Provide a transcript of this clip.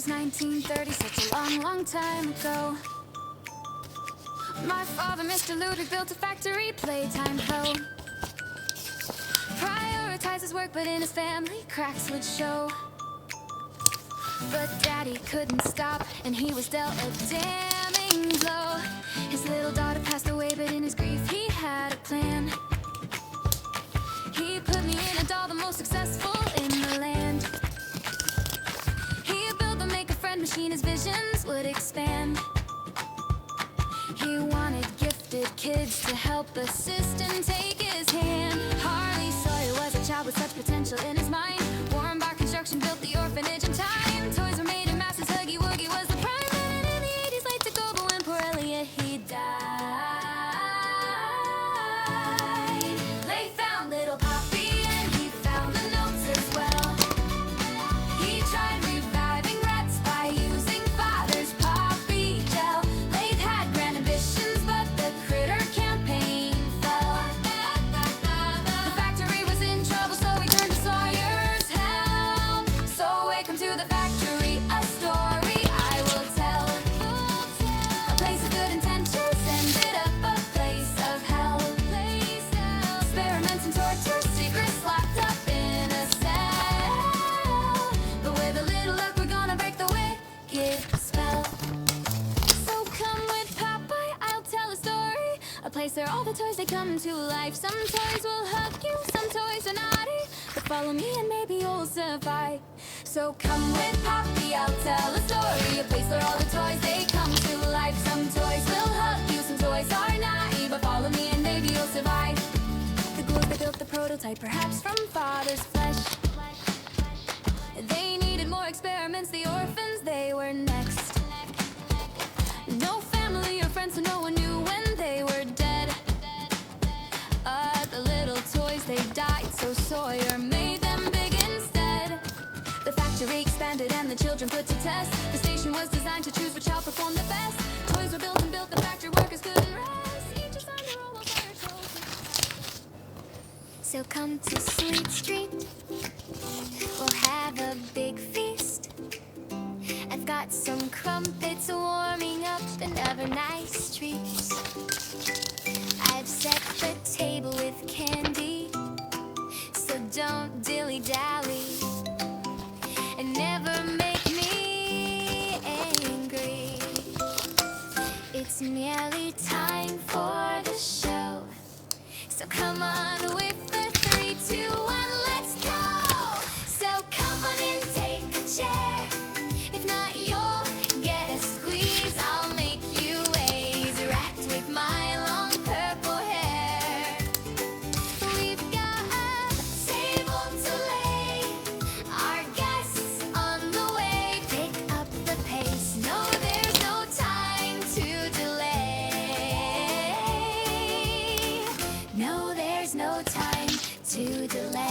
was 1930, such a long, long time ago. My father, Mr. Ludwig, built a factory, Playtime Co. Prioritized his work, but in his family, cracks would show. But Daddy couldn't stop, and he was dealt a damning blow. His little daughter passed away, but in his grief he had a plan. He put me in a doll, the most successful in the land. He built the make-a-friend machine, his visions would expand. He wanted gifted kids to help assist and take his hand. Harley Sawyer was a child with such potential in his mind. Warren Bar Construction built the orphanage in time. Toys were made in masses, Huggy Wuggy was the prime. And in the 80s, late to go, but when poor Elliot, he died. They found little Poppy and he found the notes as well. He tried reviving rats by using father's poppy gel. They had grand ambitions, but the critter campaign fell. The factory was in trouble, so he turned to Sawyer's help. So welcome to the factory, a story I will tell. A place of good intentions ended up a place of hell. Experiments and torture, secrets locked up in a cell. But with a little luck, we're gonna break the wicked spell. So come with Popeye, I'll tell a story. A place where all the toys, they come to life. Some toys will hug you, some toys are naughty. But follow me and maybe you'll survive. So come with Poppy, I'll tell a story. A place where all the toys, they come to life. Some toys will hug you, some toys are naughty. But follow me and maybe you'll survive. The ghouls, they built the prototype, perhaps from father's flesh. They needed more experiments, the orphans, they were next. No family or friends, so no one knew when they were dead. The little toys, they died, so Sawyer made them big instead. The factory expanded and the children put to test. The station was designed to choose which child performed the best. Toys were built and built, the factory workers couldn't rest. Each assigned a role while Sawyer chose. So come to Sweet Street, we'll have a big feast. I've got some crumpets warming up and other nice treats. I've set the table with candy, so don't dilly-dally and never make me angry. It's nearly time for the show, so come on with the 3, 2, 1, let's go. So come on and take a chair. If not, you'll get a squeeze. I'll make you ways wrapped with my long purple hair. We've got a table to lay, our guests on the way. Pick up the pace, no, there's no time to delay. No, there's no time to delay.